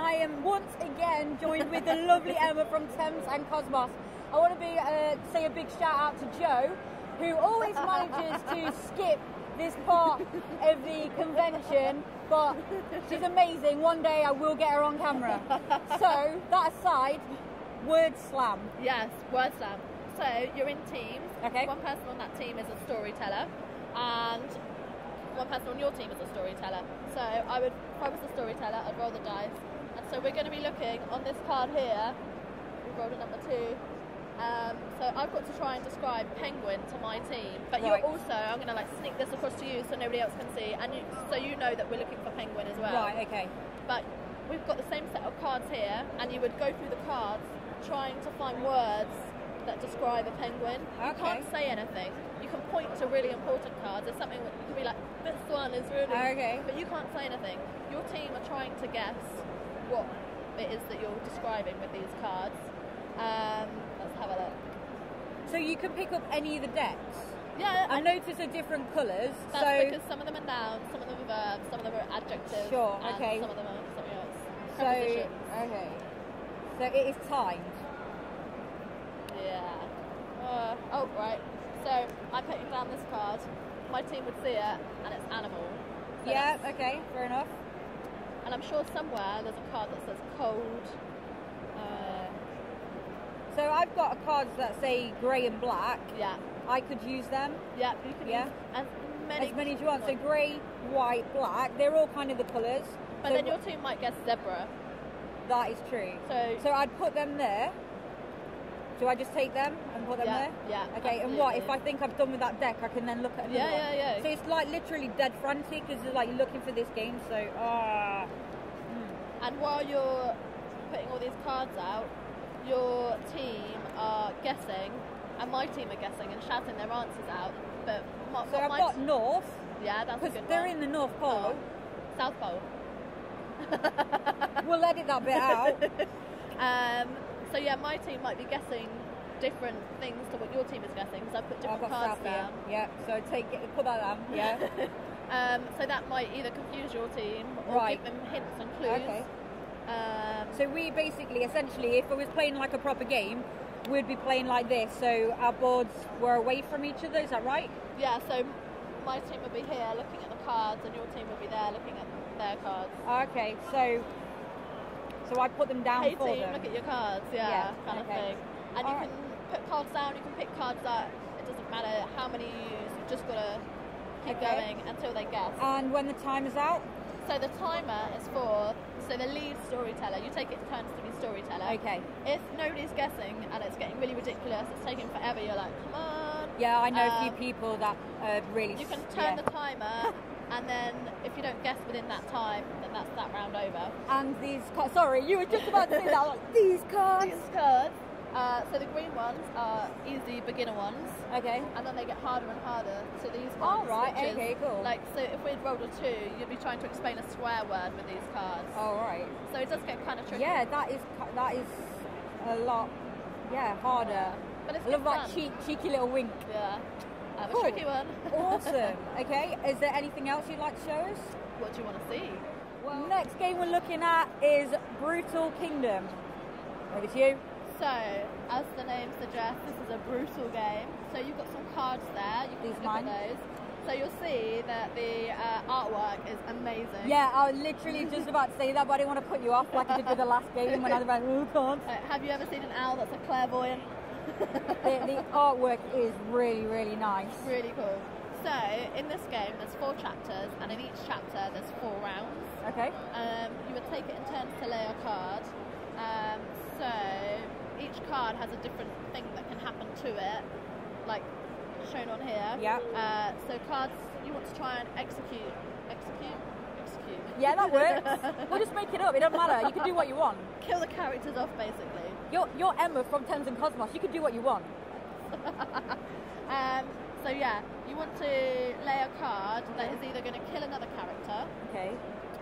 I am once again joined with the lovely Emma from Thames and Kosmos. I want to say a big shout out to Jo, who always manages to skip this part of the convention, but she's amazing. One day I will get her on camera. So, that aside, word slam. Yes, word slam. So, you're in teams. Okay. One person on that team is a storyteller, and one person on your team is a storyteller. So, if I was the storyteller, I'd roll the dice. And so, we're going to be looking on this card here. We rolled a number 2. So I've got to try and describe penguin to my team, but right. you're also, I'm going to like sneak this across to you so nobody else can see, and so you know that we're looking for penguin as well. Right, okay. But we've got the same set of cards here, and you would go through the cards trying to find words that describe a penguin. Okay. You can't say anything. You can point to really important cards. There's something that you can be like, this one is really... Okay. But you can't say anything. Your team are trying to guess what it is that you're describing with these cards. Let's have a look. So you can pick up any of the decks? Yeah. I notice they're different colours. That's because some of them are nouns, some of them are verbs, some of them are adjectives. Sure, and okay. some of them are something else. So, Prepositions. okay. So it is timed. Yeah. Oh, right. So I'm putting down this card. My team would see it, and it's animal. So Yeah, okay, fair enough. And I'm sure somewhere there's a card that says cold. So I've got cards that say grey and black. Yeah. I could use them. Yeah, you can use as many as you want. So grey, white, black, they're all kind of the colours. But so then your team might guess zebra. That is true. So I'd put them there. Do I just take them and put them there? Yeah. Okay, absolutely. and what, if I think I've done with that deck, I can then look at another one? Yeah. So it's like literally dead frantic because like you're looking for this game, so... And while you're putting all these cards out, your team are guessing, and my team are guessing and shouting their answers out. But so I've got North. Yeah, that's a good one. Because they're in the North Pole. Oh, South Pole. We'll edit that bit out. So yeah, my team might be guessing different things to what your team is guessing, because I've put different I've got cards South down. Here. Yeah, so put that down. Yeah. So that might either confuse your team or give them hints and clues. Okay. So we basically, essentially, if it was playing like a proper game, we'd be playing like this. So our boards were away from each other. Is that right? Yeah. So my team would be here looking at the cards, and your team would be there looking at their cards. Okay. So I put them down for team, them. look at your cards. Yeah. Kind of thing. And you can put cards down. You can pick cards that it doesn't matter how many you use. You've just got to keep going until they guess. And when the time is out? So the timer is for the lead storyteller. You take it in turns to be storyteller. Okay. If nobody's guessing and it's getting really ridiculous, it's taking forever, you're like, come on. Yeah, I know a few people that really... You can turn the timer, and then if you don't guess within that time, then that's that round over. And these cards... Sorry, you were just about to say that. Like, these cards? These cards. So the green ones are easy beginner ones. Okay. And then they get harder and harder to these ones. Oh, right. Okay, cool. Like, so if we'd rolled a 2, you'd be trying to explain a swear word with these cards. Oh, right. So it does get kind of tricky. Yeah, that is a lot, harder. Yeah. But it's I love fun. that cheeky little wink. Yeah. Cool. A tricky one. Awesome. Okay, is there anything else you'd like to show us? What do you want to see? Well, next game we're looking at is Brutal Kingdom. Over to you. So, as the name suggests, this is a brutal game. So you've got some cards there. You can look at those. So you'll see that the artwork is amazing. Yeah, I was literally just about to say that, but I didn't want to put you off like I did with the last game when I was like, oh, can't. Have you ever seen an owl that's a clairvoyant? The artwork is really, really nice. Really cool. So, in this game, there's 4 chapters, and in each chapter, there's 4 rounds. Okay. You would take it in turns to lay a card. So, each card has a different thing that can happen to it, like shown on here. Yeah. So cards you want to try and execute. Yeah, that works. We'll just make it up. It doesn't matter. You can do what you want. Kill the characters off, basically. You're Emma from Thames and Kosmos. You can do what you want. So yeah, you want to lay a card that is either going to kill another character. Okay.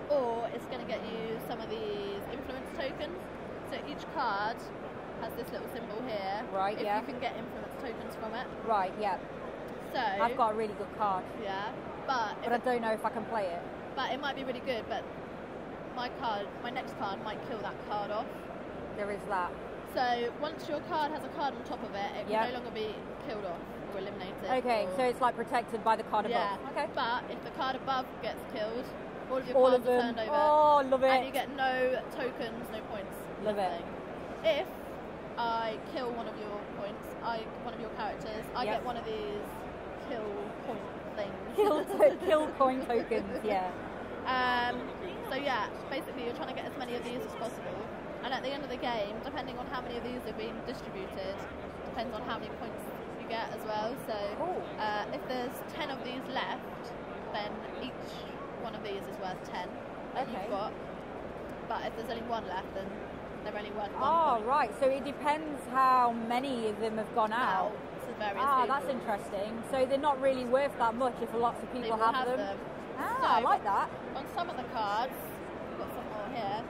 Or it's going to get you some of these influence tokens. So each card has this little symbol here. Right, if you can get influence tokens from it. Right, yeah. So I've got a really good card. Yeah. But I don't know if I can play it. But it might be really good, but my next card might kill that card off. There is that. So once your card has a card on top of it, it can no longer be killed off or eliminated. Okay, so it's like protected by the card above. Yeah. Okay. But if the card above gets killed, all of your cards are turned over. Oh, love it. And you get no tokens, no points. Love nothing. If I kill one of your points, one of your characters, I get one of these kill point things. Kill coin tokens, yeah. So yeah, basically you're trying to get as many of these as possible. And at the end of the game, depending on how many of these are being distributed, depends on how many points you get as well. So if there's 10 of these left, then each one of these is worth 10 that you've got. But if there's only one left, then they're only worth 1 point. Right. So it depends how many of them have gone out. So various that's interesting. So they're not really worth that much if lots of people have them. So I like that. On some of the cards, we've got some more here.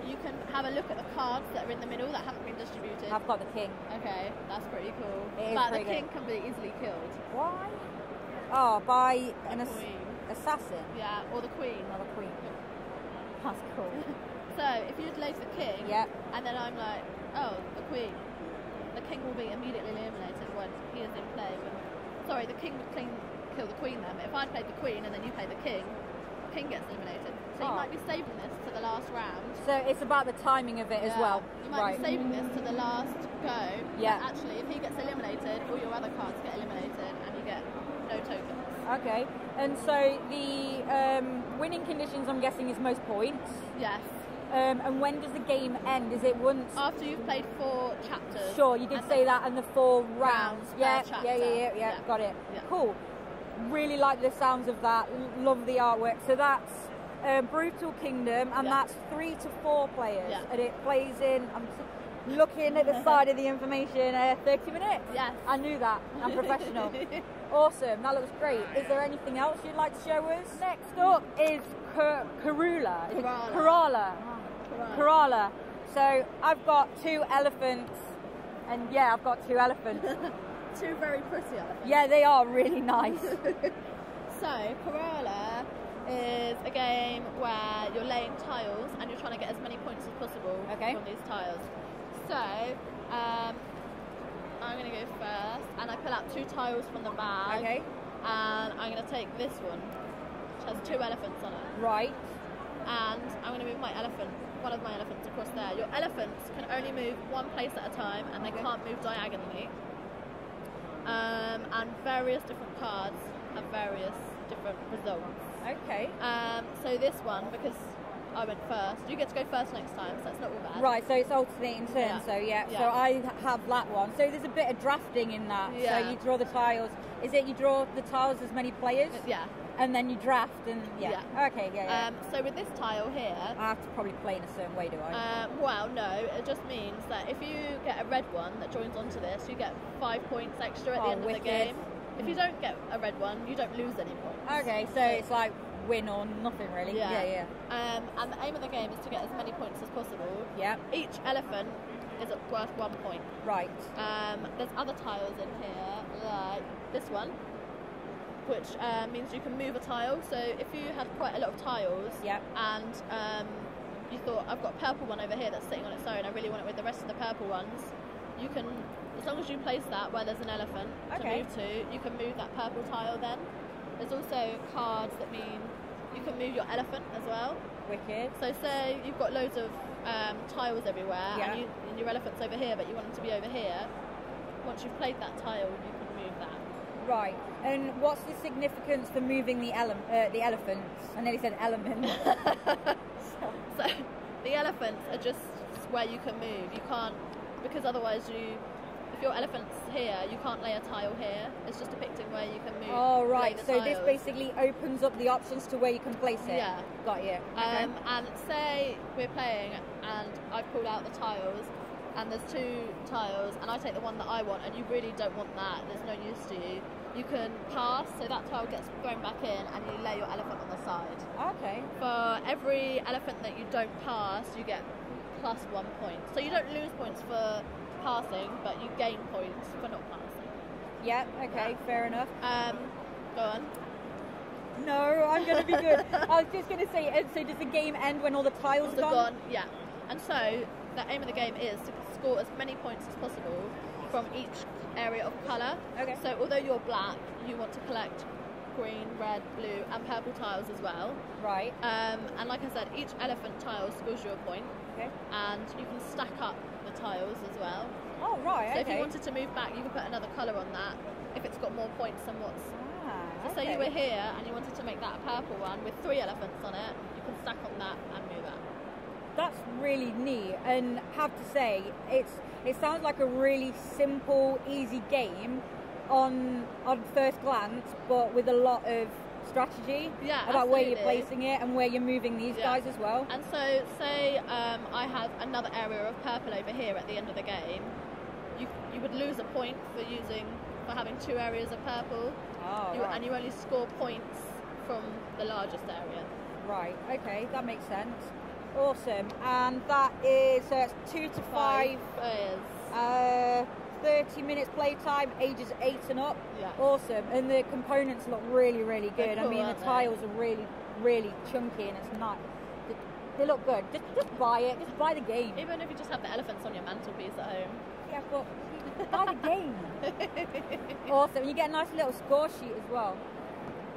You can have a look at the cards that are in the middle that haven't been distributed. I've got the king. Okay, that's pretty cool. It is but pretty the king can be easily killed. Why? Oh, by an queen. Assassin? Yeah, or the queen. Or the queen. That's cool. So, if you'd laid the king, and then I'm like, oh, the queen, the king will be immediately eliminated when he is in play. Sorry, the king would kill the queen then, but if I played the queen and then you played the king gets eliminated. So you might be saving this to the last round. So it's about the timing of it as well. You might be saving this to the last go. Yeah. But actually, if he gets eliminated, all your other cards get eliminated and you get no tokens. Okay. And so the winning conditions, I'm guessing, is most points. Yes. And when does the game end? Is it once? After you've played 4 chapters. Sure, you did say that, and the 4 rounds. Yeah. Got it. Yeah. Cool. Really like the sounds of that. Love the artwork. So that's Brutal Kingdom, and that's 3 to 4 players. Yeah. And it plays in. I'm looking at the side of the information. 30 minutes. Yes. I knew that. I'm professional. Awesome. That looks great. Is there anything else you'd like to show us? Next up is Kerala. So I've got 2 elephants, and I've got 2 elephants. 2 very pretty elephants. Yeah, they are really nice. So Kerala is a game where you're laying tiles and you're trying to get as many points as possible from these tiles. So I'm going to go first, and I pull out 2 tiles from the bag. Okay. And I'm going to take this one, which has 2 elephants on it. Right. And I'm going to move one of my elephants across there. Your elephants can only move one place at a time, and they can't move diagonally. And various different cards have various different results. Okay. So this one, because I went first, you get to go first next time, so that's not all bad. Right, so it's alternating turns, so so I have that one. So there's a bit of drafting in that. Yeah. So you draw the tiles. Is it you draw the tiles as many players? Yeah. And then you draft and Okay, so with this tile here, I have to probably play in a certain way, do I? Well, no, it just means that if you get a red one that joins onto this, you get 5 points extra at the end of the game. If you don't get a red one, you don't lose any points. Okay, so it's like win or nothing really. Yeah. And the aim of the game is to get as many points as possible. Yeah. Each elephant is worth 1 point. Right. There's other tiles in here, like this one, which means you can move a tile. So if you had quite a lot of tiles, and you thought, I've got a purple one over here that's sitting on its own, I really want it with the rest of the purple ones, you can, as long as you place that where there's an elephant to move to, you can move that purple tile then. There's also cards that mean you can move your elephant as well. Wicked. So say you've got loads of tiles everywhere, and your elephant's over here, but you want them to be over here. Once you've played that tile, you can move that. Right. And what's the significance for moving the elephants? I nearly said element. So the elephants are just where you can move. You can't, because otherwise if your elephant's here, you can't lay a tile here. It's just depicting where you can move. Oh, right. So tiles. this basically opens up the options to where you can place it. Yeah. Got you. Okay. And say we're playing and I've pulled out the tiles, and there's 2 tiles, and I take the one that I want, and you really don't want that, there's no use to you. You can pass, so that tile gets thrown back in, and you lay your elephant on the side. Okay. For every elephant that you don't pass, you get plus 1 point. So you don't lose points for passing, but you gain points for not passing. Yeah, okay, fair enough. Go on. No, I'm going to be good. I was just going to say, so does the game end when all the tiles are gone? Yeah. And so the aim of the game is to score as many points as possible from each area of colour. Okay. So although you're black, you want to collect green, red, blue and purple tiles as well. Right. And like I said, each elephant tile scores you a point. Okay. And you can stack up the tiles as well. Oh, right, So okay. if you wanted to move back, you could put another colour on that if it's got more points than what's... So okay. say you were here and you wanted to make that a purple one with 3 elephants on it, you can stack on that and move it. That's really neat, and have to say, it sounds like a really simple, easy game on first glance, but with a lot of strategy about where you're placing it and where you're moving these guys as well. And so, say I have another area of purple over here at the end of the game, you would lose a point for having 2 areas of purple. Oh, right. And you only score points from the largest area. Right. Okay, that makes sense. Awesome. And that is 2 to 5 players. 30 minutes playtime, ages 8 and up. Yeah. Awesome. And the components look really, really good. Cool, I mean, the tiles are really, really chunky, and it's not. They look good. Just buy it. Just buy the game. Even if you just have the elephants on your mantelpiece at home. Yeah, but buy the game. Awesome. You get a nice little score sheet as well.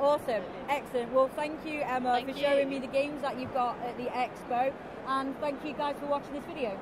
Awesome. Excellent. Well, thank you, Emma, for showing me the games that you've got at the expo. And thank you guys for watching this video.